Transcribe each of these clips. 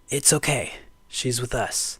It's okay. She's with us.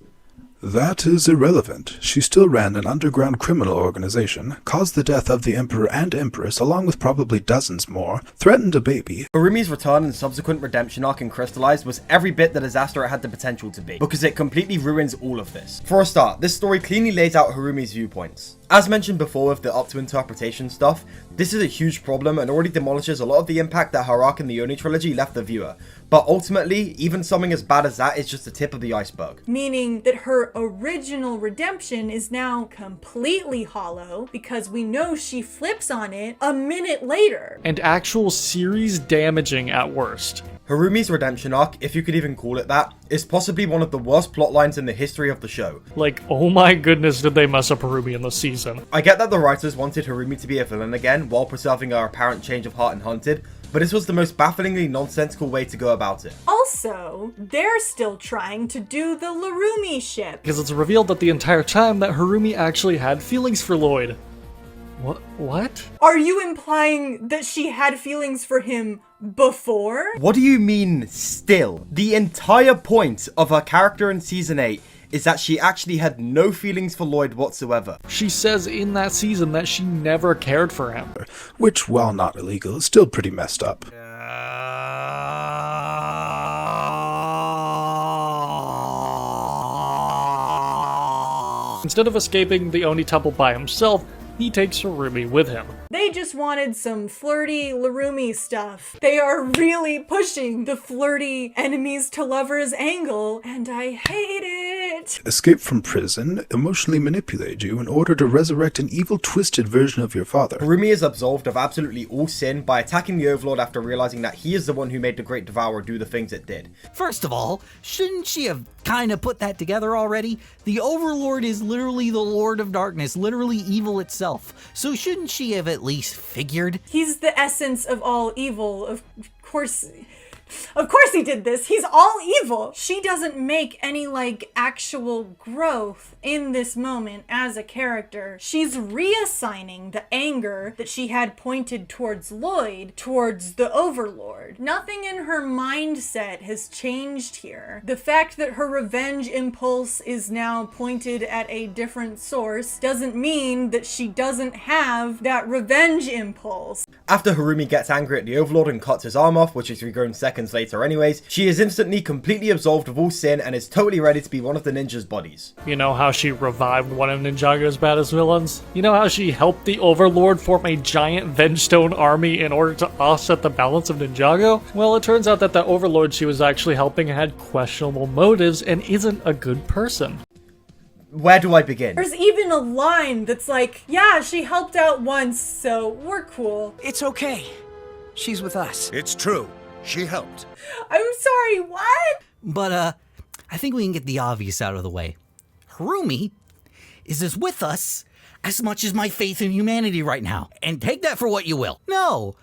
That is irrelevant. She still ran an underground criminal organization, caused the death of the Emperor and Empress along with probably dozens more, threatened a baby. Harumi's return and subsequent redemption arc in Crystalized was every bit the disaster it had the potential to be, because it completely ruins all of this. For a start, this story cleanly lays out Harumi's viewpoints. As mentioned before with the up to interpretation stuff, this is a huge problem and already demolishes a lot of the impact that her arc in the Oni trilogy left the viewer. But ultimately, even something as bad as that is just the tip of the iceberg. Meaning that her original redemption is now completely hollow because we know she flips on it a minute later. And actual series damaging at worst. Harumi's redemption arc, if you could even call it that, is possibly one of the worst plot lines in the history of the show. Like, oh my goodness, did they mess up Harumi in this season. I get that the writers wanted Harumi to be a villain again while preserving her apparent change of heart in Hunted, but this was the most bafflingly nonsensical way to go about it. Also, they're still trying to do the Larumi ship. Because it's revealed that the entire time that Harumi actually had feelings for Lloyd. What? Are you implying that she had feelings for him before? What do you mean, still? The entire point of her character in Season 8 is that she actually had no feelings for Lloyd whatsoever. She says in that season that she never cared for him. Which, while not illegal, is still pretty messed up. Instead of escaping the Oni temple by himself, he takes Harumi with him. They just wanted some flirty Larumi stuff. They are really pushing the flirty enemies to lovers angle, and I hate it. Escape from prison, emotionally manipulate you in order to resurrect an evil, twisted version of your father. Harumi is absolved of absolutely all sin by attacking the Overlord after realizing that he is the one who made the Great Devourer do the things it did. First of all, shouldn't she have kind of put that together already? The Overlord is literally the Lord of Darkness, literally evil itself. So shouldn't she have at least figured? He's the essence of all evil. Of course he did this. He's all evil. She doesn't make any actual growth in this moment as a character. She's reassigning the anger that she had pointed towards Lloyd towards the Overlord. Nothing in her mindset has changed here. The fact that her revenge impulse is now pointed at a different source doesn't mean that she doesn't have that revenge impulse. After Harumi gets angry at the Overlord and cuts his arm off, which is regrown seconds later anyways, she is instantly completely absolved of all sin and is totally ready to be one of the ninja's bodies. You know how she revived one of Ninjago's baddest villains? You know how she helped the Overlord form a giant Vengestone army in order to offset the balance of Ninjago? Well, it turns out that the Overlord she was actually helping had questionable motives and isn't a good person. Where do I begin? There's even a line that's like, yeah, she helped out once, so we're cool. It's okay. She's with us. It's true. She helped. I'm sorry, what? But, I think we can get the obvious out of the way. Harumi is as with us as much as my faith in humanity right now. And take that for what you will. No,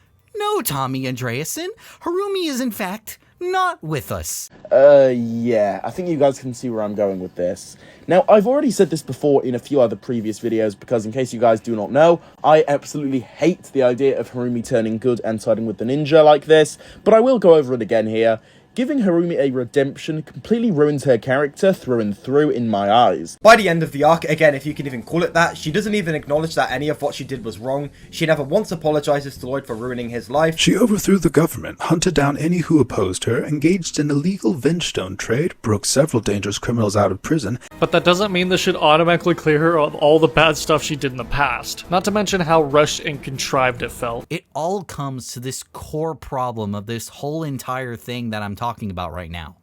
Tommy Andreasen. Harumi is in fact not with us. Yeah, I think you guys can see where I'm going with this. Now, I've already said this before in a few other previous videos, because in case you guys do not know, I absolutely hate the idea of Harumi turning good and siding with the ninja like this, but I will go over it again here. Giving Harumi a redemption completely ruins her character through and through in my eyes. By the end of the arc, again if you can even call it that, she doesn't even acknowledge that any of what she did was wrong. She never once apologizes to Lloyd for ruining his life. She overthrew the government, hunted down any who opposed her, engaged in illegal Vengestone trade, broke several dangerous criminals out of prison. But that doesn't mean this should automatically clear her of all the bad stuff she did in the past. Not to mention how rushed and contrived it felt. It all comes to this core problem of this whole entire thing that I'm talking about right now.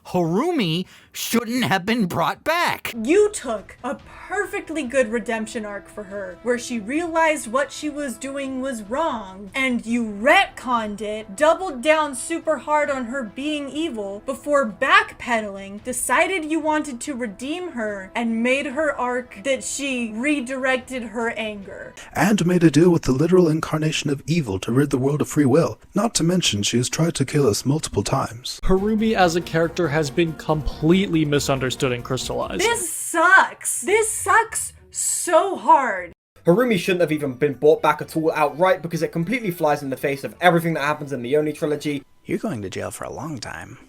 Harumi shouldn't have been brought back. You took a perfectly good redemption arc for her, where she realized what she was doing was wrong, and you retconned it, doubled down super hard on her being evil, before backpedaling, decided you wanted to redeem her, and made her arc that she redirected her anger. And made a deal with the literal incarnation of evil to rid the world of free will. Not to mention she has tried to kill us multiple times. Harumi as a character has been completely misunderstood and crystallized. This sucks. This sucks so hard. Harumi shouldn't have even been brought back at all outright, because it completely flies in the face of everything that happens in the Oni trilogy. You're going to jail for a long time.